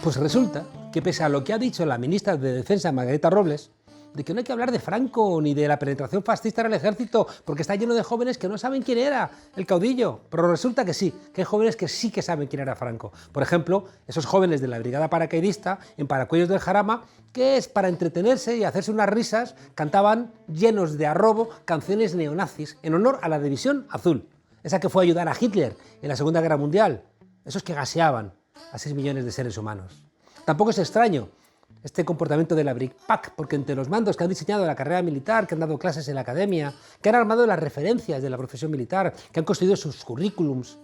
Pues resulta que pese a lo que ha dicho la ministra de Defensa, Margarita Robles, de que no hay que hablar de Franco ni de la penetración fascista en el ejército porque está lleno de jóvenes que no saben quién era el caudillo, pero resulta que sí, que hay jóvenes que sí que saben quién era Franco. Por ejemplo, esos jóvenes de la brigada paracaidista en Paracuellos del Jarama, que es para entretenerse y hacerse unas risas, cantaban llenos de arrobo canciones neonazis en honor a la División Azul, esa que fue a ayudar a Hitler en la Segunda Guerra Mundial, esos que gaseaban a 6 millones de seres humanos. Tampoco es extraño este comportamiento de la BRICPAC, porque entre los mandos que han diseñado la carrera militar, que han dado clases en la academia, que han armado las referencias de la profesión militar, que han construido sus currículums,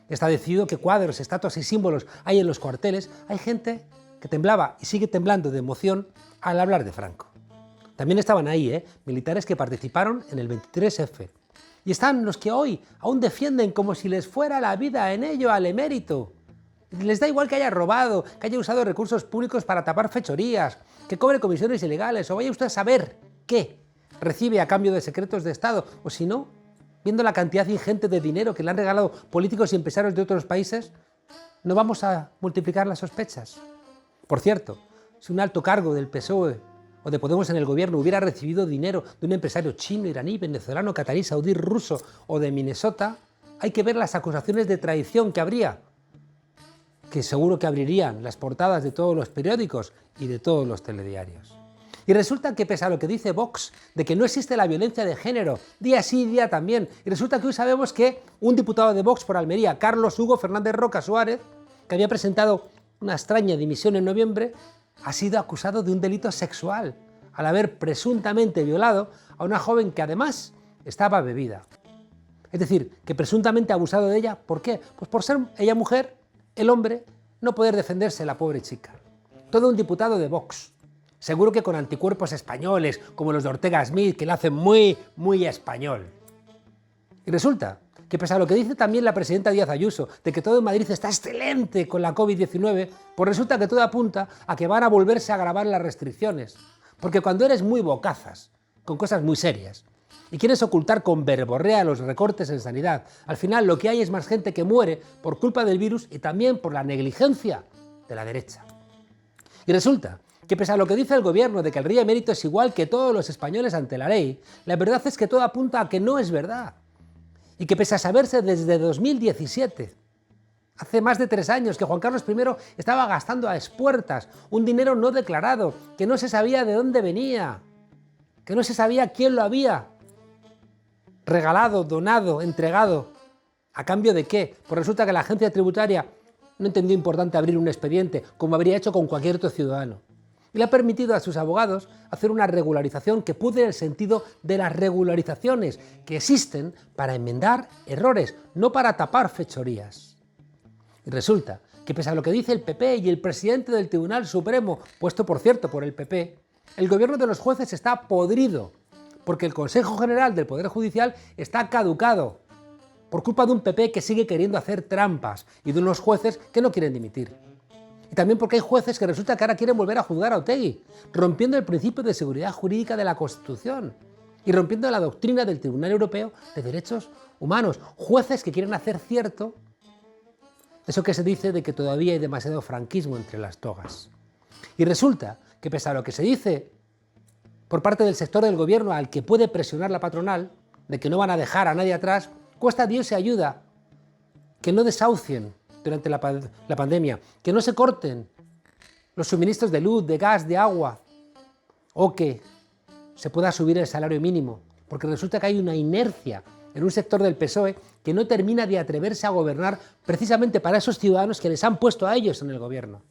está decidido que cuadros, estatuas y símbolos hay en los cuarteles, hay gente que temblaba y sigue temblando de emoción al hablar de Franco. También estaban ahí, militares que participaron en el 23F. Y están los que hoy aún defienden como si les fuera la vida en ello al emérito. Les da igual que haya robado, que haya usado recursos públicos para tapar fechorías, que cobre comisiones ilegales, o vaya usted a saber qué recibe a cambio de secretos de Estado, o si no, viendo la cantidad ingente de dinero que le han regalado políticos y empresarios de otros países, ¿no vamos a multiplicar las sospechas? Por cierto, si un alto cargo del PSOE o de Podemos en el gobierno hubiera recibido dinero de un empresario chino, iraní, venezolano, catarí, saudí, ruso o de Minnesota, hay que ver las acusaciones de traición que habría, que seguro que abrirían las portadas de todos los periódicos y de todos los telediarios. Y resulta que pese a lo que dice Vox, de que no existe la violencia de género, día sí, día también, y resulta que hoy sabemos que un diputado de Vox por Almería, Carlos Hugo Fernández Roca Suárez, que había presentado una extraña dimisión en noviembre, ha sido acusado de un delito sexual, al haber presuntamente violado a una joven que además estaba bebida. Es decir, que presuntamente ha abusado de ella, ¿por qué? Pues por ser ella mujer, el hombre, no poder defenderse la pobre chica. Todo un diputado de Vox, seguro que con anticuerpos españoles, como los de Ortega Smith, que lo hacen muy español. Y resulta que pese a lo que dice también la presidenta Díaz Ayuso, de que todo en Madrid está excelente con la COVID-19, pues resulta que todo apunta a que van a volverse a agravar las restricciones. Porque cuando eres muy bocazas, con cosas muy serias, y quieres ocultar con verborrea los recortes en sanidad, al final lo que hay es más gente que muere por culpa del virus y también por la negligencia de la derecha. Y resulta que pese a lo que dice el gobierno de que el rey emérito es igual que todos los españoles ante la ley, la verdad es que todo apunta a que no es verdad. Y que pese a saberse desde 2017, hace más de 3 años, que Juan Carlos I estaba gastando a espuertas un dinero no declarado, que no se sabía de dónde venía, que no se sabía quién lo había regalado, donado, entregado, ¿a cambio de qué? Pues resulta que la agencia tributaria no entendió importante abrir un expediente, como habría hecho con cualquier otro ciudadano. Y le ha permitido a sus abogados hacer una regularización que pude en el sentido de las regularizaciones que existen para enmendar errores, no para tapar fechorías. Y resulta que pese a lo que dice el PP y el presidente del Tribunal Supremo, puesto por cierto por el PP, el gobierno de los jueces está podrido, porque el Consejo General del Poder Judicial está caducado, por culpa de un PP que sigue queriendo hacer trampas y de unos jueces que no quieren dimitir. Y también porque hay jueces que resulta que ahora quieren volver a juzgar a Otegi, rompiendo el principio de seguridad jurídica de la Constitución y rompiendo la doctrina del Tribunal Europeo de Derechos Humanos. Jueces que quieren hacer cierto eso que se dice de que todavía hay demasiado franquismo entre las togas. Y resulta que pese a lo que se dice por parte del sector del gobierno al que puede presionar la patronal, de que no van a dejar a nadie atrás, cuesta Dios y ayuda que no desahucien durante la pandemia, que no se corten los suministros de luz, de gas, de agua, o que se pueda subir el salario mínimo, porque resulta que hay una inercia en un sector del PSOE que no termina de atreverse a gobernar precisamente para esos ciudadanos que les han puesto a ellos en el gobierno.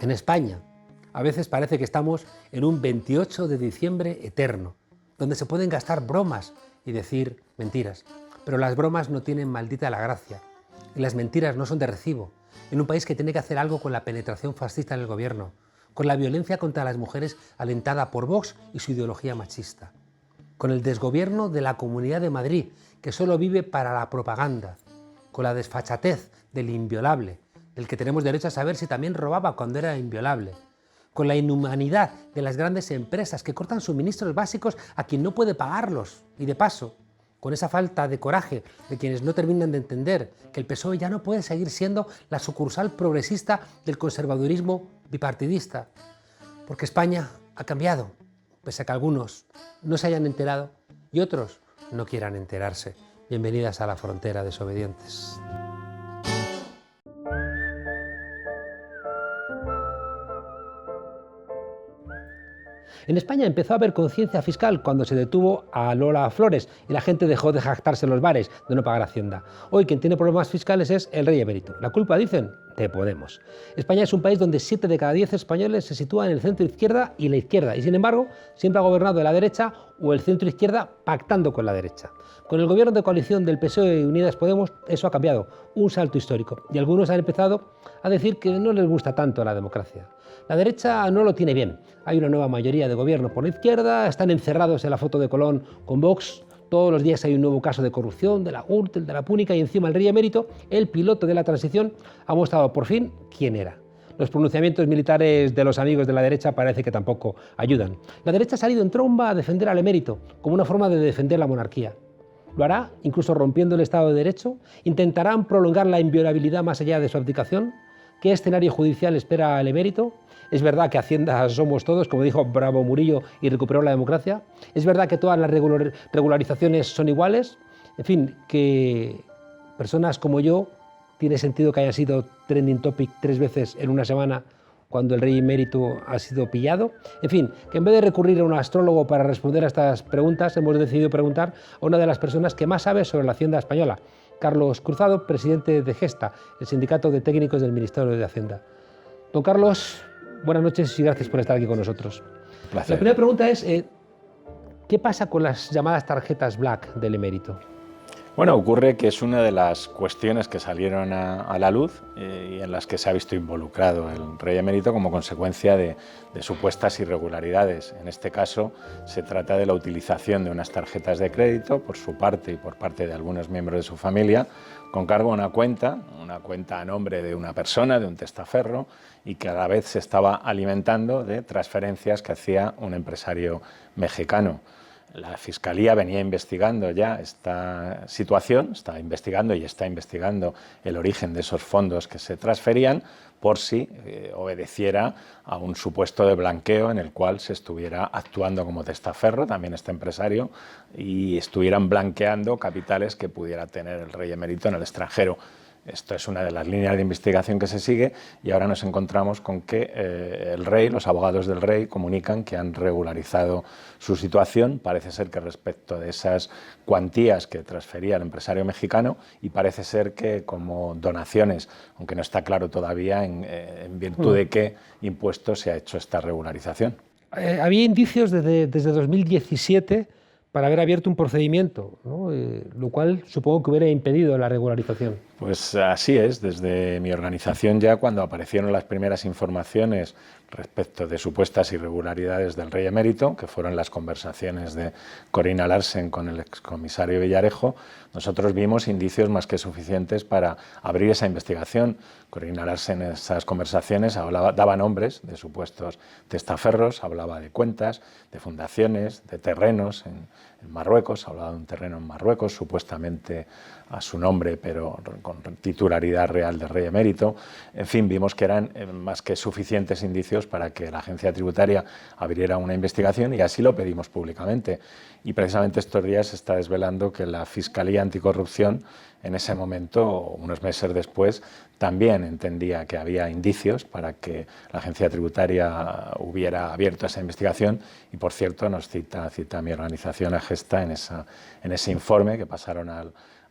En España, a veces parece que estamos en un 28 de diciembre eterno, donde se pueden gastar bromas y decir mentiras. Pero las bromas no tienen maldita la gracia, y las mentiras no son de recibo, en un país que tiene que hacer algo con la penetración fascista en el gobierno, con la violencia contra las mujeres alentada por Vox y su ideología machista, con el desgobierno de la Comunidad de Madrid, que solo vive para la propaganda, con la desfachatez del inviolable, del que tenemos derecho a saber si también robaba cuando era inviolable, con la inhumanidad de las grandes empresas que cortan suministros básicos a quien no puede pagarlos y de paso con esa falta de coraje de quienes no terminan de entender que el PSOE ya no puede seguir siendo la sucursal progresista del conservadurismo bipartidista, porque España ha cambiado, pese a que algunos no se hayan enterado y otros no quieran enterarse. Bienvenidas a la frontera, desobedientes. En España empezó a haber conciencia fiscal cuando se detuvo a Lola Flores y la gente dejó de jactarse en los bares de no pagar Hacienda. Hoy quien tiene problemas fiscales es el rey emérito. La culpa, dicen, de Podemos. España es un país donde 7 de cada 10 españoles se sitúan en el centro izquierda y la izquierda, y sin embargo siempre ha gobernado de la derecha o el centro izquierda pactando con la derecha. Con el gobierno de coalición del PSOE y Unidas Podemos eso ha cambiado, un salto histórico, y algunos han empezado a decir que no les gusta tanto la democracia. La derecha no lo tiene bien, hay una nueva mayoría de gobierno por la izquierda, están encerrados en la foto de Colón con Vox, todos los días hay un nuevo caso de corrupción, de la Gürtel, de la Púnica, y encima el rey emérito, el piloto de la transición, ha mostrado por fin quién era. Los pronunciamientos militares de los amigos de la derecha parece que tampoco ayudan. La derecha ha salido en tromba a defender al emérito, como una forma de defender la monarquía. ¿Lo hará, incluso rompiendo el Estado de Derecho? ¿Intentarán prolongar la inviolabilidad más allá de su abdicación? ¿Qué escenario judicial espera al emérito? ¿Es verdad que Hacienda somos todos, como dijo Bravo Murillo, y recuperó la democracia? ¿Es verdad que todas las regularizaciones son iguales? En fin, que personas como yo, tiene sentido que haya sido trending topic 3 veces en una semana cuando el rey emérito ha sido pillado. En fin, que en vez de recurrir a un astrólogo para responder a estas preguntas, hemos decidido preguntar a una de las personas que más sabe sobre la Hacienda española, Carlos Cruzado, presidente de Gesta, el sindicato de técnicos del Ministerio de Hacienda. Don Carlos, buenas noches y gracias por estar aquí con nosotros. Placer. La primera pregunta es, ¿qué pasa con las llamadas tarjetas Black del emérito? Bueno, ocurre que es una de las cuestiones que salieron a la luz y en las que se ha visto involucrado el rey emérito como consecuencia de supuestas irregularidades. En este caso se trata de la utilización de unas tarjetas de crédito por su parte y por parte de algunos miembros de su familia con cargo a una cuenta a nombre de una persona, de un testaferro, y que a la vez se estaba alimentando de transferencias que hacía un empresario mexicano. La Fiscalía venía investigando ya esta situación, está investigando el origen de esos fondos que se transferían por si obedeciera a un supuesto de blanqueo en el cual se estuviera actuando como testaferro, también este empresario, y estuvieran blanqueando capitales que pudiera tener el rey emérito en el extranjero. Esto es una de las líneas de investigación que se sigue y ahora nos encontramos con que el rey, los abogados del rey comunican que han regularizado su situación. Parece ser que respecto de esas cuantías que transfería el empresario mexicano, y parece ser que como donaciones, aunque no está claro todavía en virtud de qué impuesto se ha hecho esta regularización. Había indicios desde 2017 para haber abierto un procedimiento, ¿no? Lo cual supongo que hubiera impedido la regularización. Pues así es, desde mi organización ya cuando aparecieron las primeras informaciones respecto de supuestas irregularidades del rey emérito, que fueron las conversaciones de Corina Larsen con el excomisario Villarejo, nosotros vimos indicios más que suficientes para abrir esa investigación. Corina Larsen en esas conversaciones daba nombres de supuestos testaferros, hablaba de cuentas, de fundaciones, de terrenos en Marruecos, hablaba de un terreno en Marruecos, supuestamente a su nombre, pero con titularidad real del rey emérito. En fin, vimos que eran más que suficientes indicios para que la agencia tributaria abriera una investigación y así lo pedimos públicamente. Y precisamente estos días se está desvelando que la Fiscalía Anticorrupción, en ese momento, unos meses después, también entendía que había indicios para que la agencia tributaria hubiera abierto esa investigación y, por cierto, nos cita mi organización, a Gesta, en ese informe que pasaron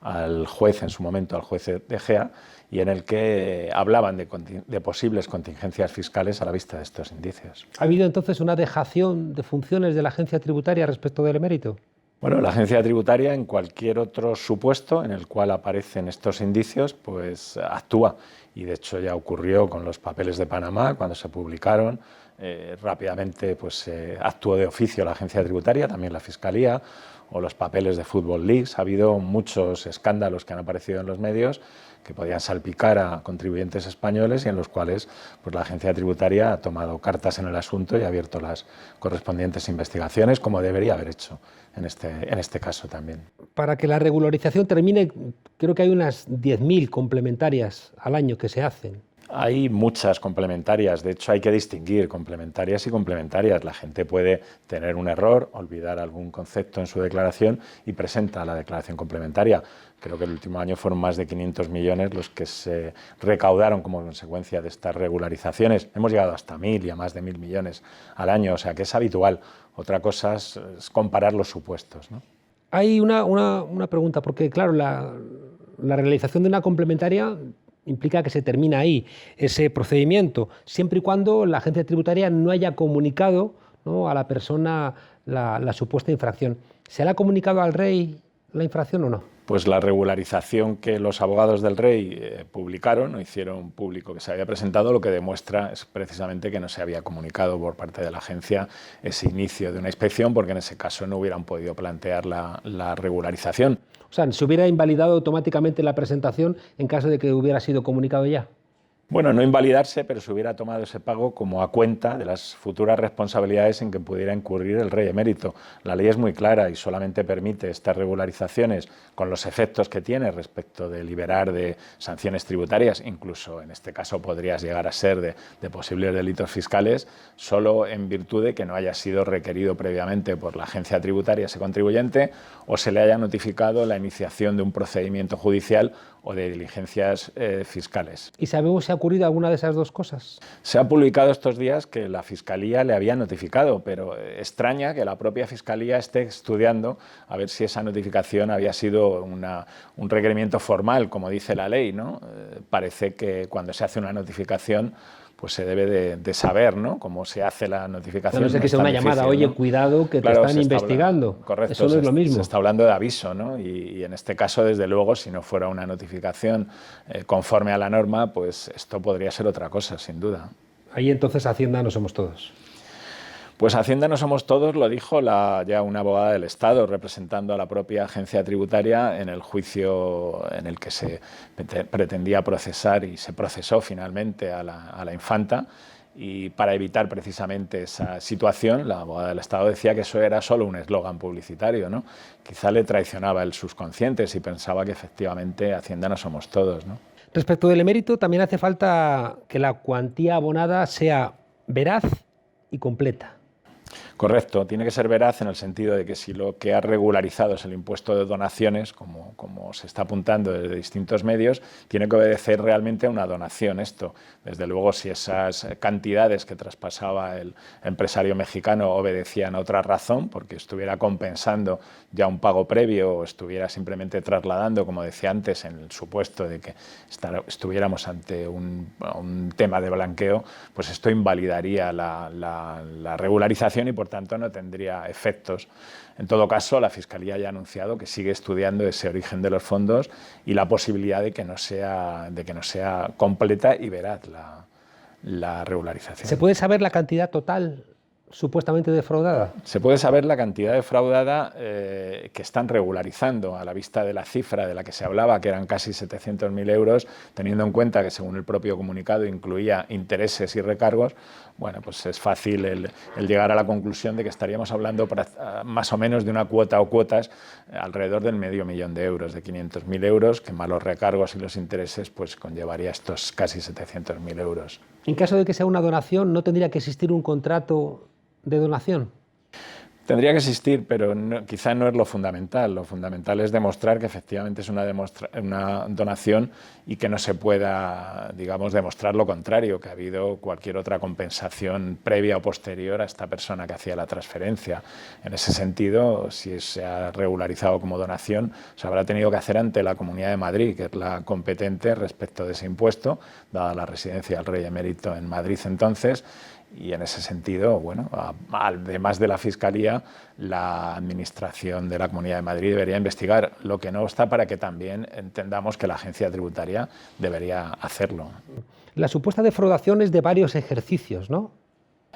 al juez en su momento, al juez de Egea, y en el que hablaban de posibles contingencias fiscales a la vista de estos indicios. ¿Ha habido entonces una dejación de funciones de la agencia tributaria respecto del emérito? Bueno, la agencia tributaria, en cualquier otro supuesto en el cual aparecen estos indicios, pues actúa. Y de hecho ya ocurrió con los papeles de Panamá, cuando se publicaron. Rápidamente pues actuó de oficio la agencia tributaria, también la Fiscalía. o los papeles de Football Leagues. Ha habido muchos escándalos que han aparecido en los medios que podían salpicar a contribuyentes españoles y en los cuales pues, la agencia tributaria ha tomado cartas en el asunto y ha abierto las correspondientes investigaciones, como debería haber hecho en este caso también. Para que la regularización termine, creo que hay unas 10.000 complementarias al año que se hacen. Hay muchas complementarias, de hecho hay que distinguir complementarias y complementarias. La gente puede tener un error, olvidar algún concepto en su declaración y presenta la declaración complementaria. Creo que el último año fueron más de 500 millones los que se recaudaron como consecuencia de estas regularizaciones. Hemos llegado hasta 1.000 y a más de 1.000 millones al año, o sea que es habitual. Otra cosa es comparar los supuestos, ¿no? Hay una pregunta, porque claro, la realización de una complementaria implica que se termina ahí ese procedimiento, siempre y cuando la agencia tributaria no haya comunicado, ¿no?, a la persona la supuesta infracción. ¿Se le ha comunicado al rey la infracción o no? Pues la regularización que los abogados del rey publicaron, o hicieron público que se había presentado, lo que demuestra es precisamente que no se había comunicado por parte de la agencia ese inicio de una inspección, porque en ese caso no hubieran podido plantear la regularización. O sea, ¿se hubiera invalidado automáticamente la presentación en caso de que hubiera sido comunicado ya? Bueno, no invalidarse, pero se hubiera tomado ese pago como a cuenta de las futuras responsabilidades en que pudiera incurrir el rey emérito. La ley es muy clara y solamente permite estas regularizaciones con los efectos que tiene respecto de liberar de sanciones tributarias, incluso en este caso podrías llegar a ser de posibles delitos fiscales, solo en virtud de que no haya sido requerido previamente por la agencia tributaria ese contribuyente o se le haya notificado la iniciación de un procedimiento judicial o de diligencias fiscales. ¿Y sabemos si ha ocurrido alguna de esas dos cosas? Se ha publicado estos días que la Fiscalía le había notificado, pero extraña que la propia Fiscalía esté estudiando a ver si esa notificación había sido un requerimiento formal, como dice la ley, ¿no? Parece que cuando se hace una notificación pues se debe de saber, ¿no?, cómo se hace la notificación. No sé que sea una llamada, oye, ¿no? cuidado que claro, te están investigando. Correcto, eso no es lo mismo. Se está hablando de aviso, ¿no? Y en este caso, desde luego, si no fuera una notificación conforme a la norma, pues esto podría ser otra cosa, sin duda. Ahí entonces Hacienda no somos todos. Pues Hacienda no somos todos, lo dijo ya una abogada del Estado representando a la propia agencia tributaria en el juicio en el que se pretendía procesar y se procesó finalmente a la infanta. Y para evitar precisamente esa situación, la abogada del Estado decía que eso era solo un eslogan publicitario, ¿no? Quizá le traicionaba el subconsciente si pensaba que efectivamente Hacienda no somos todos, ¿no? Respecto del emérito, también hace falta que la cuantía abonada sea veraz y completa. Correcto, tiene que ser veraz en el sentido de que si lo que ha regularizado es el impuesto de donaciones, como se está apuntando desde distintos medios, tiene que obedecer realmente a una donación esto. Desde luego, si esas cantidades que traspasaba el empresario mexicano obedecían a otra razón, porque estuviera compensando ya un pago previo o estuviera simplemente trasladando, como decía antes, en el supuesto de que estuviéramos ante un tema de blanqueo, pues esto invalidaría la regularización y por tanto no tendría efectos. En todo caso, la Fiscalía ya ha anunciado que sigue estudiando ese origen de los fondos y la posibilidad de que no sea completa y veraz la regularización. ¿Se puede saber la cantidad total supuestamente defraudada? Se puede saber la cantidad defraudada que están regularizando a la vista de la cifra de la que se hablaba, que eran casi 700.000 euros, teniendo en cuenta que según el propio comunicado incluía intereses y recargos. Bueno, pues es fácil el llegar a la conclusión de que estaríamos hablando más o menos de una cuota o cuotas alrededor del $500.000 de euros, de 500.000 euros, que más los recargos y los intereses pues conllevaría estos casi 700.000 euros. En caso de que sea una donación, ¿no tendría que existir un contrato de donación? Tendría que existir, pero quizá no es lo fundamental. Lo fundamental es demostrar que efectivamente es una donación y que no se pueda, digamos, demostrar lo contrario, que ha habido cualquier otra compensación previa o posterior a esta persona que hacía la transferencia. En ese sentido, si se ha regularizado como donación, se habrá tenido que hacer ante la Comunidad de Madrid, que es la competente respecto de ese impuesto, dada la residencia del rey emérito en Madrid entonces. Y en ese sentido, bueno, además de la Fiscalía, la Administración de la Comunidad de Madrid debería investigar, lo que no está para que también entendamos que la agencia tributaria debería hacerlo. La supuesta defraudación es de varios ejercicios, ¿no?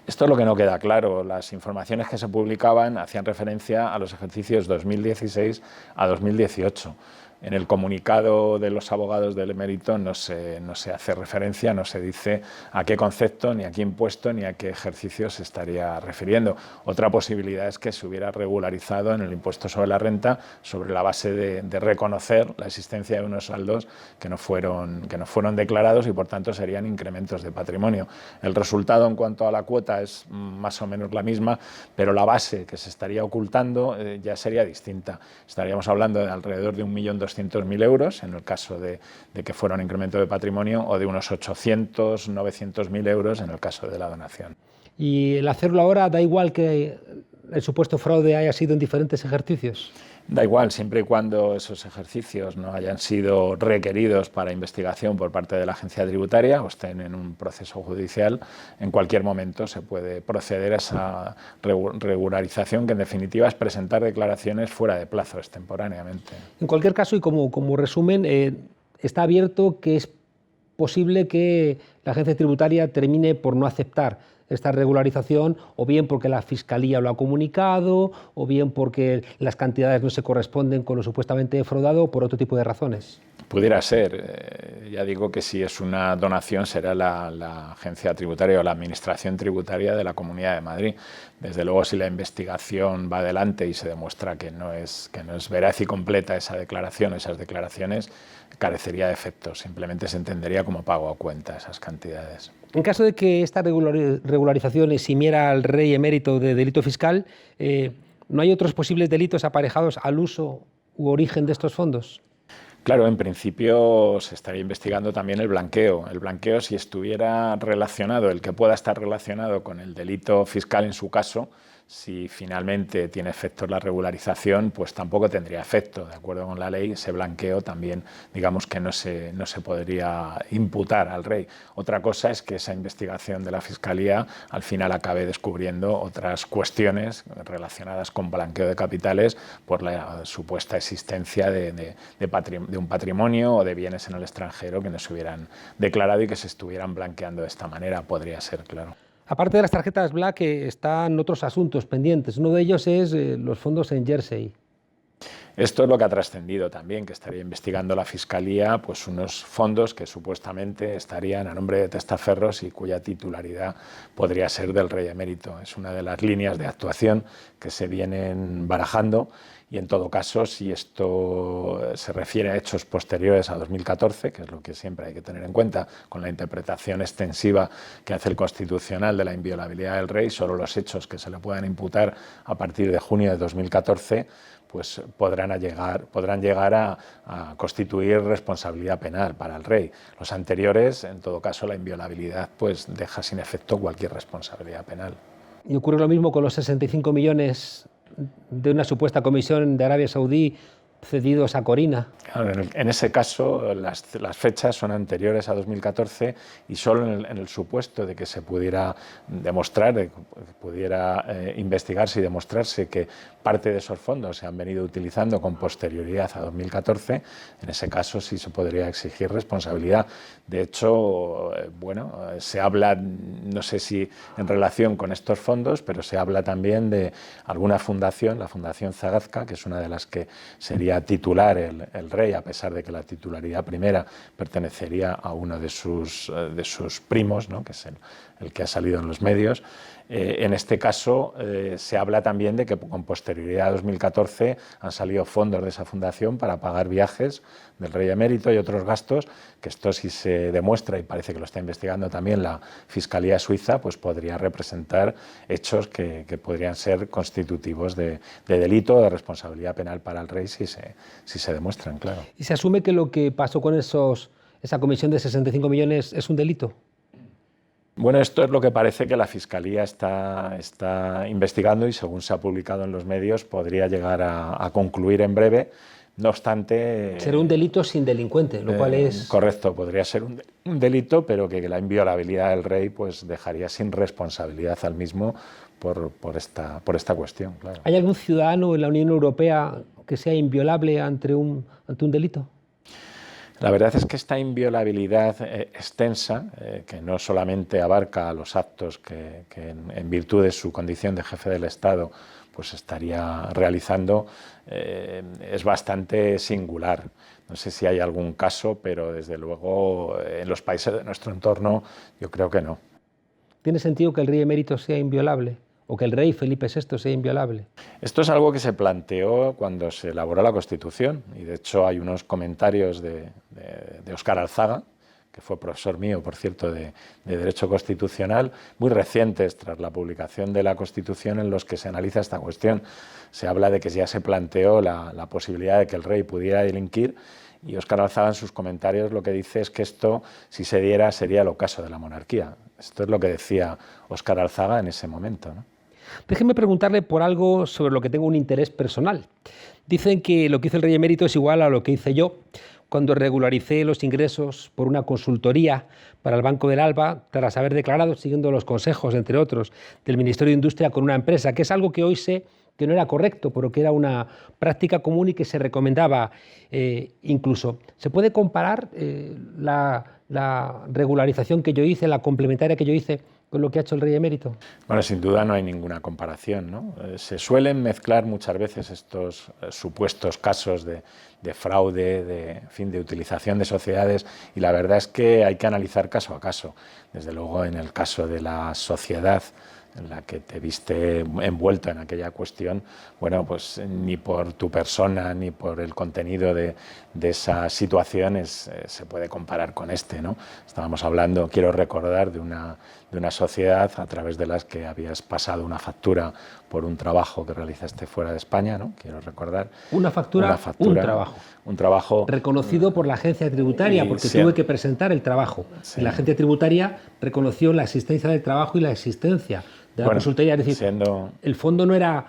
Esto es lo que no queda claro. Las informaciones que se publicaban hacían referencia a los ejercicios 2016 a 2018. En el comunicado de los abogados del emérito no se hace referencia, no se dice a qué concepto, ni a qué impuesto, ni a qué ejercicio se estaría refiriendo. Otra posibilidad es que se hubiera regularizado en el impuesto sobre la renta sobre la base de reconocer la existencia de unos saldos que no fueron declarados y por tanto serían incrementos de patrimonio. El resultado en cuanto a la cuota es más o menos la misma, pero la base que se estaría ocultando ya sería distinta. Estaríamos hablando de alrededor de 1.200.000 euros en el caso de que fuera un incremento de patrimonio o de unos 800.000, 900.000 euros en el caso de la donación. ¿Y el hacerlo ahora da igual que el supuesto fraude haya sido en diferentes ejercicios? Da igual, siempre y cuando esos ejercicios no hayan sido requeridos para investigación por parte de la agencia tributaria o estén en un proceso judicial, en cualquier momento se puede proceder a esa regularización, que en definitiva es presentar declaraciones fuera de plazo, extemporáneamente. En cualquier caso, y como resumen, está abierto que es posible que la agencia tributaria termine por no aceptar esta regularización, o bien porque la Fiscalía lo ha comunicado, o bien porque las cantidades no se corresponden con lo supuestamente defraudado, o por otro tipo de razones. Pudiera ser. Ya digo que si es una donación será la agencia tributaria o la administración tributaria de la Comunidad de Madrid. Desde luego, si la investigación va adelante y se demuestra que no es veraz y completa esa declaración, esas declaraciones, carecería de efecto. Simplemente se entendería como pago a cuenta esas cantidades. En caso de que esta regularización eximiera al rey emérito de delito fiscal, ¿no hay otros posibles delitos aparejados al uso u origen de estos fondos? Claro, en principio se estaría investigando también el blanqueo. El blanqueo, si estuviera relacionado, el que pueda estar relacionado con el delito fiscal en su caso, si finalmente tiene efecto la regularización, pues tampoco tendría efecto. De acuerdo con la ley, ese blanqueo también, digamos que no se podría imputar al rey. Otra cosa es que esa investigación de la Fiscalía al final acabe descubriendo otras cuestiones relacionadas con blanqueo de capitales por la supuesta existencia de un patrimonio o de bienes en el extranjero que no se hubieran declarado y que se estuvieran blanqueando de esta manera. Podría ser, claro. Aparte de las tarjetas Black, están otros asuntos pendientes. Uno de ellos es los fondos en Jersey. Esto es lo que ha trascendido también, que estaría investigando la Fiscalía pues unos fondos que supuestamente estarían a nombre de testaferros y cuya titularidad podría ser del rey emérito. Es una de las líneas de actuación que se vienen barajando y en todo caso, si esto se refiere a hechos posteriores a 2014, que es lo que siempre hay que tener en cuenta con la interpretación extensiva que hace el Constitucional de la inviolabilidad del rey, solo los hechos que se le puedan imputar a partir de junio de 2014 pues podrán llegar a constituir responsabilidad penal para el rey. Los anteriores, en todo caso, la inviolabilidad pues deja sin efecto cualquier responsabilidad penal. Y ocurre lo mismo con los 65 millones de una supuesta comisión de Arabia Saudí cedidos a Corina. Claro, en ese caso las fechas son anteriores a 2014 y solo en el supuesto de que se pudiera demostrar, de que pudiera investigarse y demostrarse que parte de esos fondos se han venido utilizando con posterioridad a 2014, en ese caso sí se podría exigir responsabilidad. De hecho, se habla, no sé si en relación con estos fondos, pero se habla también de alguna fundación, la Fundación Zagazca, que es una de las que sería titular el rey, a pesar de que la titularidad primera pertenecería a uno de sus primos, ¿no? Que es el que ha salido en los medios. En este caso se habla también de que con posterioridad a 2014 han salido fondos de esa fundación para pagar viajes del rey emérito y otros gastos, que esto si se demuestra, y parece que lo está investigando también la Fiscalía Suiza, pues podría representar hechos que podrían ser constitutivos de delito o de responsabilidad penal para el rey si se demuestran, claro. ¿Y se asume que lo que pasó con esa comisión de 65 millones es un delito? Bueno, esto es lo que parece que la Fiscalía está investigando y, según se ha publicado en los medios, podría llegar a concluir en breve. No obstante... Será un delito sin delincuente, lo cual es... Correcto, podría ser un delito, pero que la inviolabilidad del rey pues dejaría sin responsabilidad al mismo por esta cuestión. Claro. ¿Hay algún ciudadano en la Unión Europea que sea inviolable ante un delito? La verdad es que esta inviolabilidad extensa, que no solamente abarca los actos que en virtud de su condición de jefe del Estado pues estaría realizando, es bastante singular. No sé si hay algún caso, pero desde luego en los países de nuestro entorno yo creo que no. ¿Tiene sentido que el rey emérito sea inviolable? ¿O que el rey Felipe VI sea inviolable? Esto es algo que se planteó cuando se elaboró la Constitución, y de hecho hay unos comentarios de Óscar Alzaga, que fue profesor mío, por cierto, de Derecho Constitucional, muy recientes tras la publicación de la Constitución, en los que se analiza esta cuestión. Se habla de que ya se planteó la posibilidad de que el rey pudiera delinquir, y Óscar Alzaga en sus comentarios lo que dice es que esto, si se diera, sería el ocaso de la monarquía. Esto es lo que decía Óscar Alzaga en ese momento, ¿no? Déjeme preguntarle por algo sobre lo que tengo un interés personal. Dicen que lo que hizo el rey emérito es igual a lo que hice yo cuando regularicé los ingresos por una consultoría para el Banco del Alba, tras haber declarado, siguiendo los consejos, entre otros, del Ministerio de Industria con una empresa, que es algo que hoy sé que no era correcto, pero que era una práctica común y que se recomendaba incluso. ¿Se puede comparar la regularización que yo hice, la complementaria que yo hice, con lo que ha hecho el rey emérito? Bueno, sin duda no hay ninguna comparación, ¿no? Se suelen mezclar muchas veces estos supuestos casos de fraude, de utilización de sociedades, y la verdad es que hay que analizar caso a caso. Desde luego, en el caso de la sociedad en la que te viste envuelto en aquella cuestión, bueno, pues ni por tu persona ni por el contenido de esas situaciones se puede comparar con este, ¿no? Estábamos hablando, quiero recordar, de una sociedad a través de las que habías pasado una factura por un trabajo que realizaste fuera de España, ¿no? Quiero recordar. Una factura, un trabajo. Un trabajo reconocido por la agencia tributaria, porque tuve que presentar el trabajo. Sí. Y la agencia tributaria reconoció la existencia del trabajo y la existencia de la consultoría. Es decir, el fondo no era...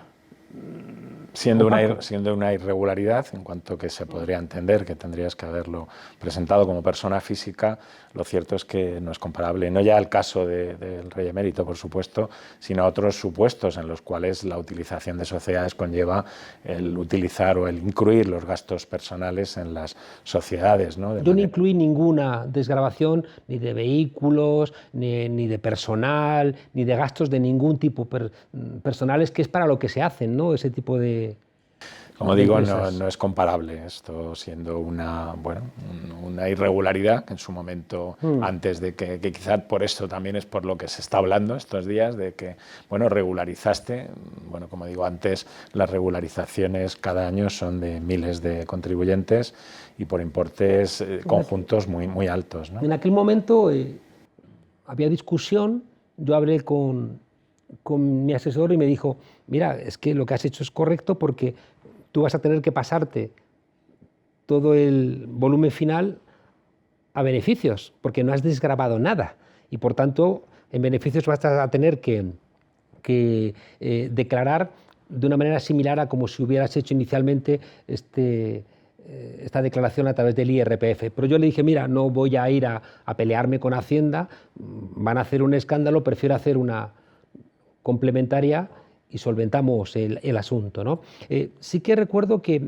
Siendo una irregularidad, en cuanto que se podría entender que tendrías que haberlo presentado como persona física, lo cierto es que no es comparable. No ya el caso del rey emérito, por supuesto, sino otros supuestos en los cuales la utilización de sociedades conlleva el utilizar o el incluir los gastos personales en las sociedades, ¿no? Yo no incluí ninguna desgravación ni de vehículos, ni de personal, ni de gastos de ningún tipo personales, que es para lo que se hacen, ¿no? Ese tipo de... Como digo, no es comparable, esto siendo una irregularidad que en su momento, antes de que quizá por esto también es por lo que se está hablando estos días, de que, bueno, regularizaste, bueno, como digo antes, las regularizaciones cada año son de miles de contribuyentes y por importes conjuntos muy altos, ¿no? En aquel momento había discusión, yo hablé con mi asesor y me dijo, mira, es que lo que has hecho es correcto porque tú vas a tener que pasarte todo el volumen final a beneficios, porque no has desgravado nada y por tanto en beneficios vas a tener que declarar de una manera similar a como si hubieras hecho inicialmente esta declaración a través del IRPF. Pero yo le dije, mira, no voy a ir a pelearme con Hacienda, van a hacer un escándalo, prefiero hacer una complementaria y solventamos el asunto, ¿no? Sí que recuerdo que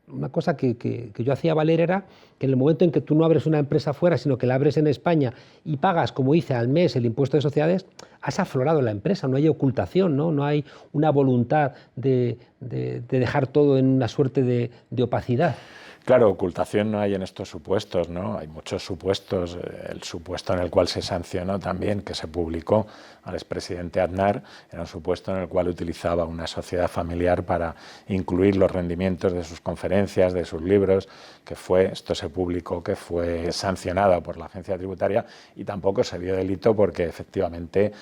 una cosa que yo hacía valer era que en el momento en que tú no abres una empresa fuera, sino que la abres en España y pagas, como hice, al mes el impuesto de sociedades, has aflorado la empresa, no hay ocultación, no hay una voluntad de dejar todo en una suerte de opacidad. Claro, ocultación no hay en estos supuestos, ¿no? Hay muchos supuestos. El supuesto en el cual se sancionó también, que se publicó al expresidente Aznar, era un supuesto en el cual utilizaba una sociedad familiar para incluir los rendimientos de sus conferencias, de sus libros, esto se publicó, que fue sancionado por la agencia tributaria y tampoco se vio delito porque efectivamente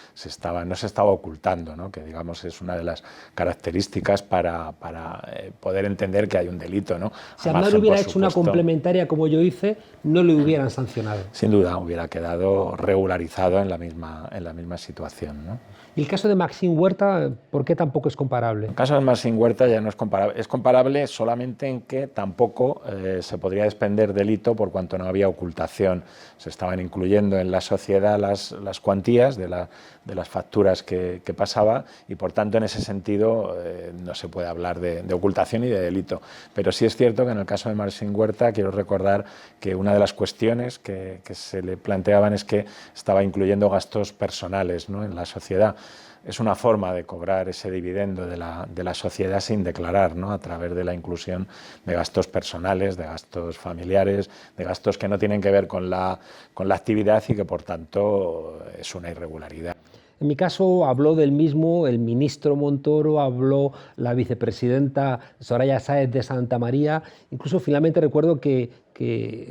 no se estaba ocultando, ¿no? Que digamos es una de las características para poder entender que hay un delito, ¿no? Si Aznar hubiera hecho una complementaria como yo hice, no le hubieran sancionado. Sin duda, hubiera quedado regularizado en la misma situación, ¿no? Y el caso de Maxim Huerta, ¿por qué tampoco es comparable? El caso de Maxim Huerta ya no es comparable. Es comparable solamente en que tampoco se podría desprender delito por cuanto no había ocultación. Se estaban incluyendo en la sociedad las cuantías de las facturas que pasaba y, por tanto, en ese sentido no se puede hablar de ocultación y de delito. Pero sí es cierto que en el caso de Maxim Huerta quiero recordar que una de las cuestiones que se le planteaban es que estaba incluyendo gastos personales, ¿no?, en la sociedad. Es una forma de cobrar ese dividendo de la sociedad sin declarar, ¿no?, a través de la inclusión de gastos personales, de gastos familiares, de gastos que no tienen que ver con la actividad y que, por tanto, es una irregularidad. En mi caso habló del mismo el ministro Montoro, habló la vicepresidenta Soraya Sáez de Santamaría. Incluso finalmente recuerdo que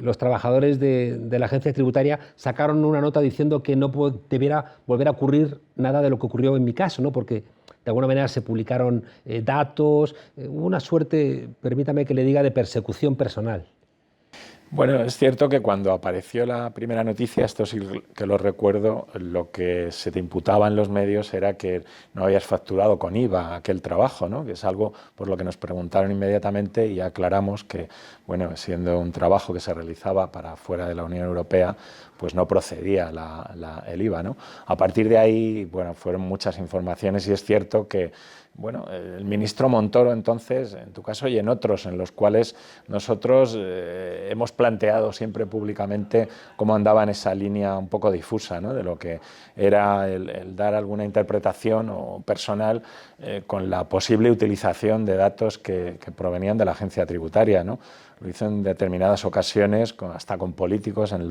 los trabajadores de la agencia tributaria sacaron una nota diciendo que no debiera volver a ocurrir nada de lo que ocurrió en mi caso, ¿no?, porque de alguna manera se publicaron datos, hubo una suerte, permítame que le diga, de persecución personal. Bueno, es cierto que cuando apareció la primera noticia, esto sí que lo recuerdo, lo que se te imputaba en los medios era que no habías facturado con IVA aquel trabajo, ¿no?, que es algo por lo que nos preguntaron inmediatamente y aclaramos que, bueno, siendo un trabajo que se realizaba para fuera de la Unión Europea, pues no procedía el IVA, ¿no? A partir de ahí, bueno, fueron muchas informaciones y es cierto que, bueno, el ministro Montoro entonces, en tu caso y en otros, en los cuales nosotros hemos planteado siempre públicamente cómo andaba en esa línea un poco difusa, ¿no?, de lo que era el dar alguna interpretación o personal con la posible utilización de datos que provenían de la agencia tributaria, ¿no? Lo hizo en determinadas ocasiones, hasta con políticos, en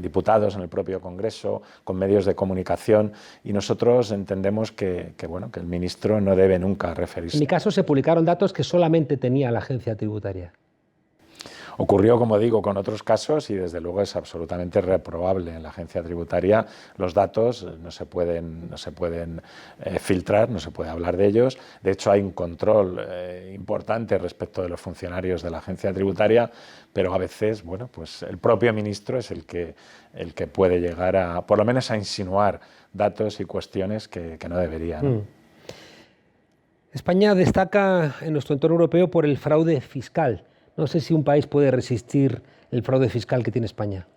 diputados, en el propio Congreso, con medios de comunicación, y nosotros entendemos que el ministro no debe nunca referirse. En mi caso se publicaron datos que solamente tenía la agencia tributaria. Ocurrió, como digo, con otros casos y desde luego es absolutamente reprobable. En la agencia tributaria los datos no se pueden filtrar, no se puede hablar de ellos. De hecho, hay un control importante respecto de los funcionarios de la agencia tributaria, pero a veces, bueno, pues el propio ministro es el que puede llegar a, por lo menos, a insinuar datos y cuestiones que no debería, ¿no? España destaca en nuestro entorno europeo por el fraude fiscal. No sé si un país puede resistir el fraude fiscal que tiene España.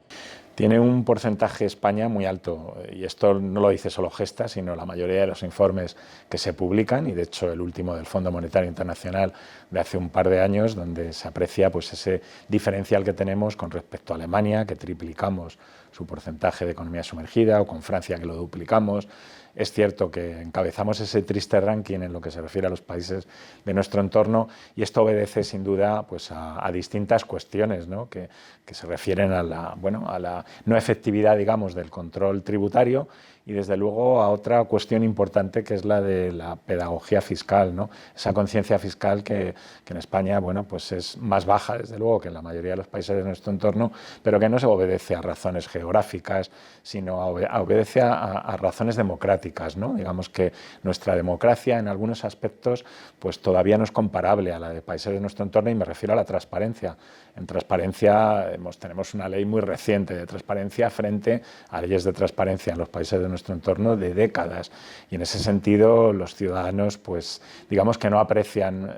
Tiene un porcentaje España muy alto, y esto no lo dice solo Gesta, sino la mayoría de los informes que se publican, y de hecho el último del Fondo Monetario Internacional de hace un par de años, donde se aprecia pues ese diferencial que tenemos con respecto a Alemania, que triplicamos su porcentaje de economía sumergida, o con Francia, que lo duplicamos. Es cierto que encabezamos ese triste ranking en lo que se refiere a los países de nuestro entorno, y esto obedece sin duda pues a distintas cuestiones, ¿no?, que se refieren a la no efectividad, digamos, del control tributario, y desde luego a otra cuestión importante, que es la de la pedagogía fiscal, ¿no?, esa conciencia fiscal que en España, bueno, pues es más baja desde luego que en la mayoría de los países de nuestro entorno, pero que no se obedece a razones geográficas, sino obedece a razones democráticas, ¿no? Digamos que nuestra democracia en algunos aspectos pues todavía no es comparable a la de países de nuestro entorno, y me refiero a la transparencia. En transparencia tenemos una ley muy reciente de transparencia frente a leyes de transparencia en los países de nuestro entorno de décadas, y en ese sentido los ciudadanos pues digamos que no aprecian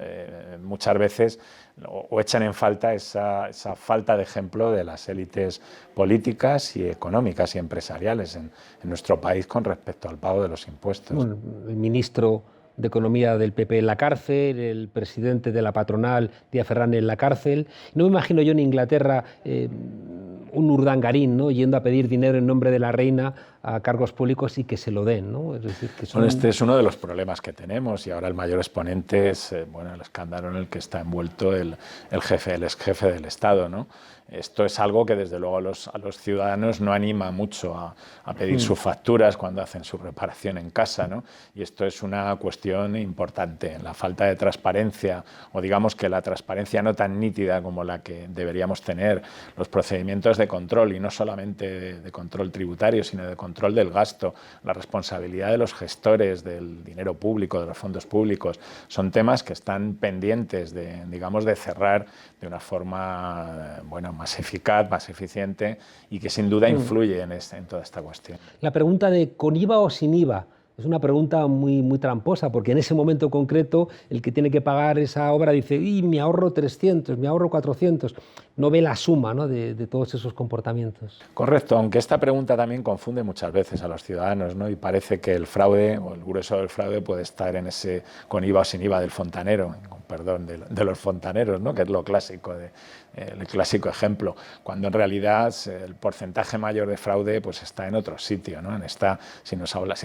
muchas veces o echan en falta esa falta de ejemplo de las élites políticas y económicas y empresariales en nuestro país con respecto al pago de los impuestos. Bueno, el ministro de Economía del PP en la cárcel, el presidente de la patronal, Díaz Fernández, en la cárcel. No me imagino yo en Inglaterra un Urdangarín, ¿no?, yendo a pedir dinero en nombre de la reina a cargos públicos y que se lo den, ¿no? Es decir, que son... Bueno, este es uno de los problemas que tenemos, y ahora el mayor exponente es el escándalo en el que está envuelto el ex jefe del Estado, ¿no? Esto es algo que desde luego a los ciudadanos no anima mucho a pedir sus facturas cuando hacen su reparación en casa, ¿no? Y esto es una cuestión importante, la falta de transparencia, o digamos que la transparencia no tan nítida como la que deberíamos tener, los procedimientos de control, y no solamente de control tributario, sino de control del gasto, la responsabilidad de los gestores del dinero público, de los fondos públicos, son temas que están pendientes de cerrar de una forma más eficaz, más eficiente, y que sin duda influye en toda esta cuestión. La pregunta de ¿con IVA o sin IVA Es una pregunta muy tramposa, porque en ese momento concreto el que tiene que pagar esa obra dice, y me ahorro 300, me ahorro 400. No ve la suma, ¿no?, de todos esos comportamientos. Correcto, aunque esta pregunta también confunde muchas veces a los ciudadanos, ¿no? Y parece que el fraude o el grueso del fraude puede estar en ese con IVA o sin IVA del fontanero, con perdón, de los fontaneros, ¿no?, que es lo clásico, el clásico ejemplo, cuando en realidad el porcentaje mayor de fraude pues está en otro sitio, ¿no? Si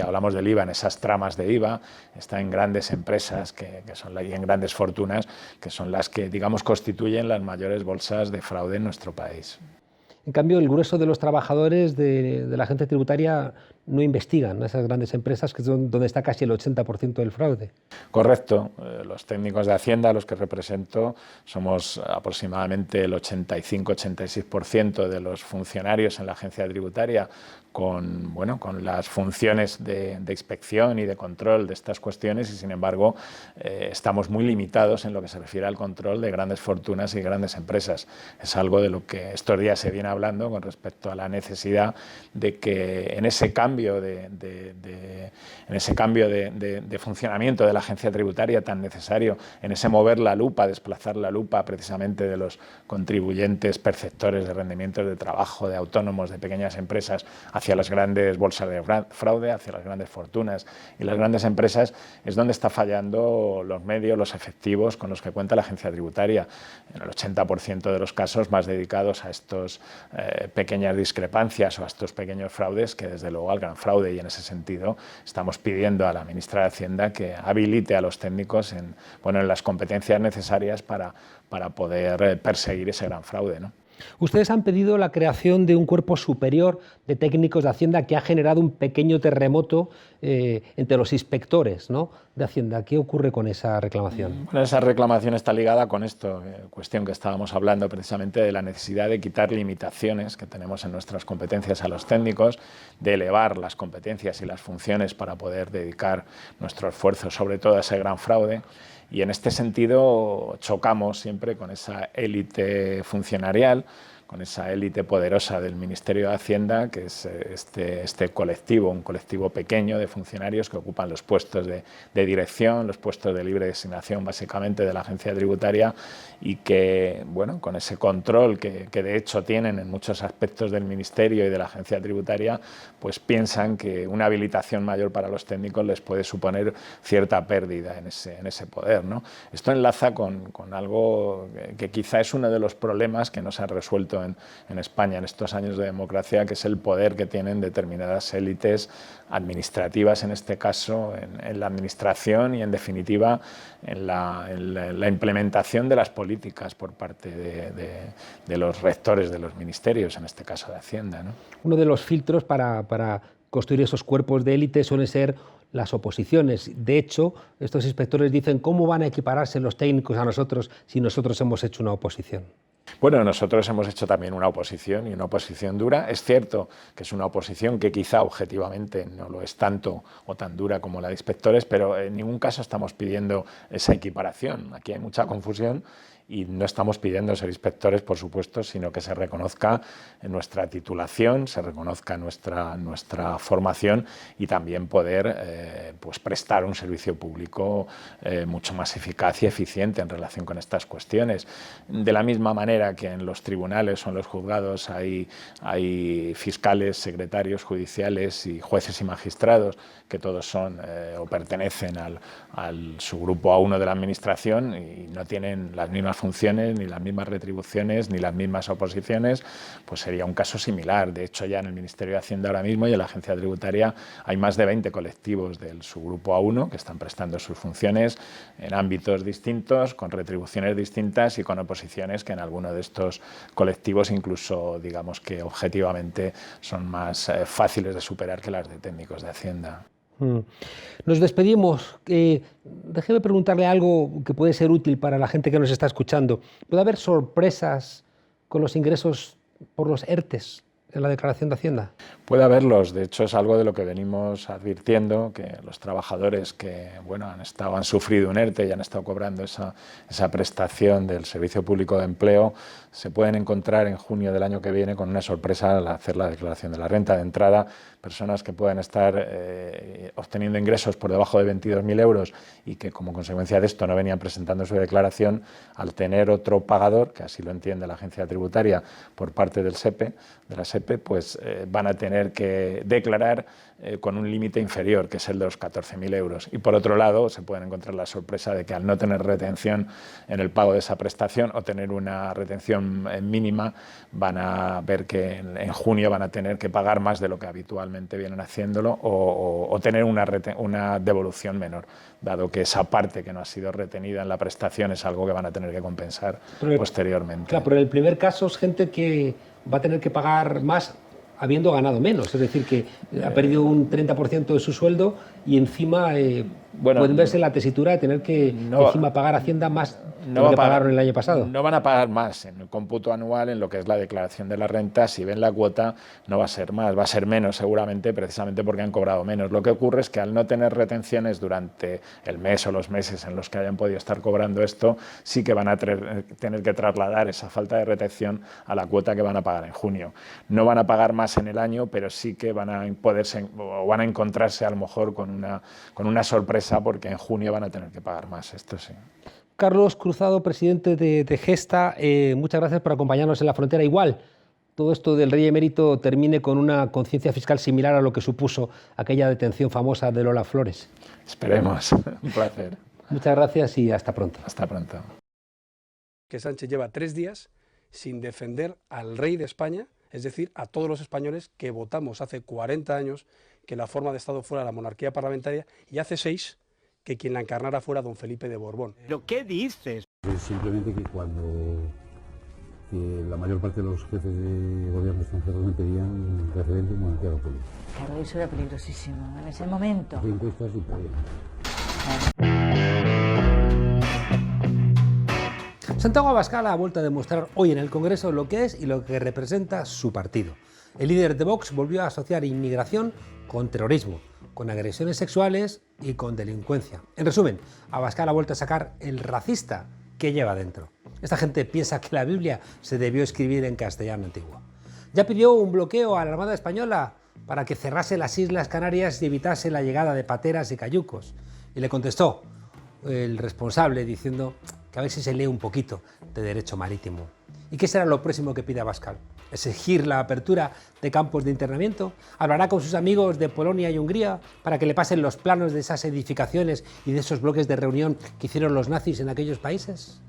hablamos del IVA, en esas tramas de IVA, está en grandes empresas y en grandes fortunas, que son las que, digamos, constituyen las mayores bolsas de fraude en nuestro país. En cambio, el grueso de los trabajadores de la agencia tributaria no investigan esas grandes empresas, que es donde está casi el 80% del fraude. Correcto. Los técnicos de Hacienda, a los que represento, somos aproximadamente el 85-86% de los funcionarios en la agencia tributaria con las funciones de inspección y de control de estas cuestiones y, sin embargo, estamos muy limitados en lo que se refiere al control de grandes fortunas y grandes empresas. Es algo de lo que estos días se viene hablando con respecto a la necesidad de que en ese cambio de funcionamiento de la agencia tributaria tan necesario, en ese mover la lupa, desplazar la lupa precisamente de los contribuyentes perceptores de rendimientos de trabajo, de autónomos, de pequeñas empresas, hacia las grandes bolsas de fraude, hacia las grandes fortunas y las grandes empresas, es donde está fallando los medios, los efectivos con los que cuenta la agencia tributaria. En el 80% de los casos más dedicados a estos pequeñas discrepancias o a estos pequeños fraudes que desde luego al gran fraude, y en ese sentido estamos pidiendo a la ministra de Hacienda que habilite a los técnicos en las competencias necesarias para poder perseguir ese gran fraude, ¿no? Ustedes han pedido la creación de un cuerpo superior de técnicos de Hacienda que ha generado un pequeño terremoto entre los inspectores, ¿no?, de Hacienda. ¿Qué ocurre con esa reclamación? Bueno, esa reclamación está ligada con esto, cuestión que estábamos hablando precisamente de la necesidad de quitar limitaciones que tenemos en nuestras competencias a los técnicos, de elevar las competencias y las funciones para poder dedicar nuestro esfuerzo sobre todo a ese gran fraude. Y en este sentido chocamos siempre con esa élite funcionarial, con esa élite poderosa del Ministerio de Hacienda, que es este colectivo, un colectivo pequeño de funcionarios que ocupan los puestos de dirección, los puestos de libre designación básicamente de la agencia tributaria, y que, con ese control que de hecho tienen en muchos aspectos del Ministerio y de la agencia tributaria, pues piensan que una habilitación mayor para los técnicos les puede suponer cierta pérdida en ese poder, ¿no? Esto enlaza con algo que quizá es uno de los problemas que no se ha resuelto en España en estos años de democracia, que es el poder que tienen determinadas élites administrativas, en este caso en la administración y en definitiva en la implementación de las políticas por parte de los rectores de los ministerios, en este caso de Hacienda, ¿no? Uno de los filtros para construir esos cuerpos de élite suelen ser las oposiciones. De hecho, estos inspectores dicen, ¿cómo van a equipararse los técnicos a nosotros si nosotros hemos hecho una oposición? Bueno, nosotros hemos hecho también una oposición, y una oposición dura. Es cierto que es una oposición que quizá objetivamente no lo es tanto o tan dura como la de inspectores, pero en ningún caso estamos pidiendo esa equiparación. Aquí hay mucha confusión y no estamos pidiendo ser inspectores, por supuesto, sino que se reconozca nuestra titulación, se reconozca nuestra formación y también poder prestar un servicio público mucho más eficaz y eficiente en relación con estas cuestiones. De la misma manera que en los tribunales o en los juzgados hay fiscales, secretarios judiciales y jueces y magistrados que todos son o pertenecen al subgrupo A1 de la Administración y no tienen las mismas funciones, ni las mismas retribuciones, ni las mismas oposiciones, pues sería un caso similar. De hecho, ya en el Ministerio de Hacienda ahora mismo y en la Agencia Tributaria hay más de 20 colectivos del subgrupo A1 que están prestando sus funciones en ámbitos distintos, con retribuciones distintas y con oposiciones que en alguno de estos colectivos incluso, digamos que objetivamente son más fáciles de superar que las de técnicos de Hacienda. Nos despedimos. Déjeme preguntarle algo que puede ser útil para la gente que nos está escuchando. ¿Puede haber sorpresas con los ingresos por los ERTEs en la declaración de Hacienda? Puede haberlos, de hecho es algo de lo que venimos advirtiendo, que los trabajadores que han sufrido un ERTE y han estado cobrando esa prestación del Servicio Público de Empleo, se pueden encontrar en junio del año que viene con una sorpresa al hacer la declaración de la renta. De entrada, personas que puedan estar obteniendo ingresos por debajo de 22.000 euros y que como consecuencia de esto no venían presentando su declaración, al tener otro pagador, que así lo entiende la agencia tributaria por parte del SEPE, de la SEPE, pues van a tener que declarar con un límite inferior, que es el de los 14.000 euros. Y por otro lado, se pueden encontrar la sorpresa de que al no tener retención en el pago de esa prestación o tener una retención mínima, van a ver que en junio van a tener que pagar más de lo que habitualmente vienen haciéndolo o tener una devolución menor, dado que esa parte que no ha sido retenida en la prestación es algo que van a tener que compensar posteriormente. Claro, pero en el primer caso es gente que va a tener que pagar más habiendo ganado menos, es decir, que ha perdido un 30% de su sueldo y encima pueden verse en la tesitura de tener que encima pagar Hacienda más de lo que pagaron el año pasado. No van a pagar más en el cómputo anual, en lo que es la declaración de la renta. Si ven la cuota, no va a ser más, va a ser menos seguramente, precisamente porque han cobrado menos. Lo que ocurre es que al no tener retenciones durante el mes o los meses en los que hayan podido estar cobrando esto, sí que van a tener que trasladar esa falta de retención a la cuota que van a pagar en junio. No van a pagar más en el año, pero sí que van a encontrarse a lo mejor con una sorpresa, porque en junio van a tener que pagar más, esto sí. Carlos Cruzado, presidente de Gesta, muchas gracias por acompañarnos en La Frontera. Igual, todo esto del rey emérito termine con una conciencia fiscal similar a lo que supuso aquella detención famosa de Lola Flores. Esperemos, un placer. Muchas gracias y hasta pronto. Hasta pronto. Que Sánchez lleva 3 días sin defender al rey de España, es decir, a todos los españoles que votamos hace 40 años que la forma de Estado fuera la monarquía parlamentaria, y hace 6 que quien la encarnara fuera don Felipe de Borbón. ¿Pero qué dices? Simplemente que la mayor parte de los jefes de gobierno extranjeros me pedían un referéndum monarquía política. Claro, eso era peligrosísimo en ese momento. Encuestas y podían. Santiago Abascal ha vuelto a demostrar hoy en el Congreso lo que es y lo que representa su partido. El líder de Vox volvió a asociar inmigración con terrorismo, con agresiones sexuales y con delincuencia. En resumen, Abascal ha vuelto a sacar el racista que lleva dentro. Esta gente piensa que la Biblia se debió escribir en castellano antiguo. Ya pidió un bloqueo a la Armada Española para que cerrase las Islas Canarias y evitase la llegada de pateras y cayucos. Y le contestó el responsable diciendo que a ver si se lee un poquito de derecho marítimo. ¿Y qué será lo próximo que pide Abascal? ¿Exigir la apertura de campos de internamiento? ¿Hablará con sus amigos de Polonia y Hungría para que le pasen los planos de esas edificaciones y de esos bloques de reunión que hicieron los nazis en aquellos países?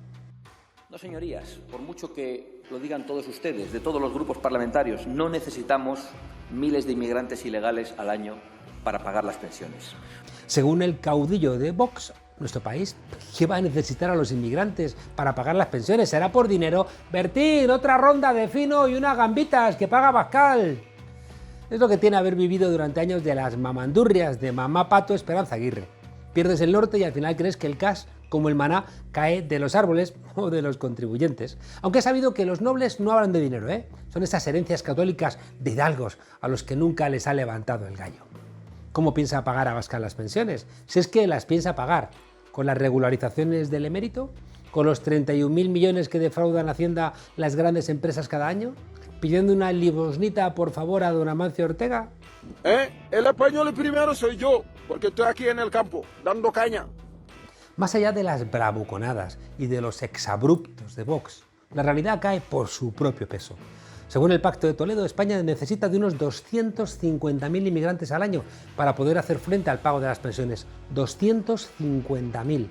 No, señorías, por mucho que lo digan todos ustedes, de todos los grupos parlamentarios, no necesitamos miles de inmigrantes ilegales al año para pagar las pensiones. Según el caudillo de Vox, nuestro país, ¿qué va a necesitar a los inmigrantes para pagar las pensiones? ¿Será por dinero? Bertín, otra ronda de fino y unas gambitas que paga Abascal. Es lo que tiene haber vivido durante años de las mamandurrias de mamá Pato Esperanza Aguirre. Pierdes el norte y al final crees que el cash, como el maná, cae de los árboles o de los contribuyentes. Aunque he sabido que los nobles no hablan de dinero, ¿eh? Son esas herencias católicas de hidalgos a los que nunca les ha levantado el gallo. ¿Cómo piensa pagar Abascal las pensiones? Si es que las piensa pagar, ¿con las regularizaciones del emérito? ¿Con los 31.000 millones que defraudan Hacienda las grandes empresas cada año? ¿Pidiendo una limosnita por favor a don Amancio Ortega? El español primero soy yo, porque estoy aquí en el campo, dando caña. Más allá de las bravuconadas y de los exabruptos de Vox, la realidad cae por su propio peso. Según el Pacto de Toledo, España necesita de unos 250.000 inmigrantes al año para poder hacer frente al pago de las pensiones. 250.000.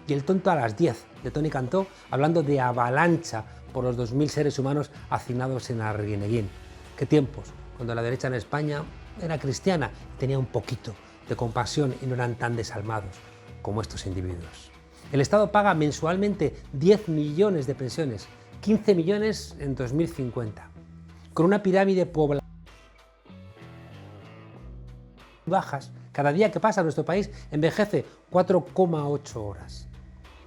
Y el tonto a las 10 de Toni Cantó hablando de avalancha por los 2.000 seres humanos hacinados en Arguineguín. Qué tiempos, cuando la derecha en España era cristiana y tenía un poquito de compasión y no eran tan desalmados como estos individuos. El Estado paga mensualmente 10 millones de pensiones, 15 millones en 2050. Con una pirámide poblacional bajas, cada día que pasa nuestro país envejece 4,8 horas.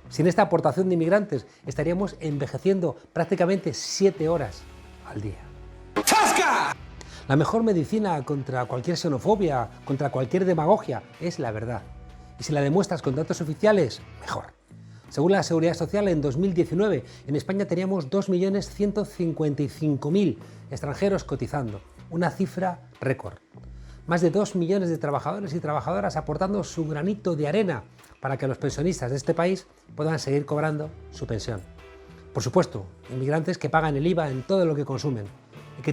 Sin esta aportación de inmigrantes estaríamos envejeciendo prácticamente 7 horas al día. ¡Zasca! La mejor medicina contra cualquier xenofobia, contra cualquier demagogia, es la verdad. Y si la demuestras con datos oficiales, mejor. Según la Seguridad Social, en 2019 en España teníamos 2.155.000 extranjeros cotizando, una cifra récord. Más de 2 millones de trabajadores y trabajadoras aportando su granito de arena para que los pensionistas de este país puedan seguir cobrando su pensión. Por supuesto, inmigrantes que pagan el IVA en todo lo que consumen y que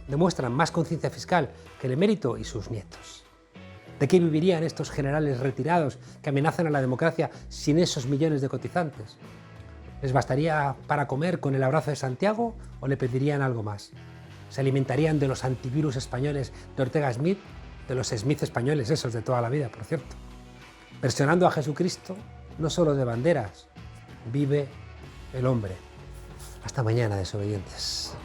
demuestran más conciencia fiscal que el emérito y sus nietos. ¿De qué vivirían estos generales retirados que amenazan a la democracia sin esos millones de cotizantes? ¿Les bastaría para comer con el abrazo de Santiago o le pedirían algo más? ¿Se alimentarían de los antivirus españoles de Ortega Smith, de los Smith españoles, esos de toda la vida, por cierto? Versionando a Jesucristo, no solo de banderas, vive el hombre. Hasta mañana, desobedientes.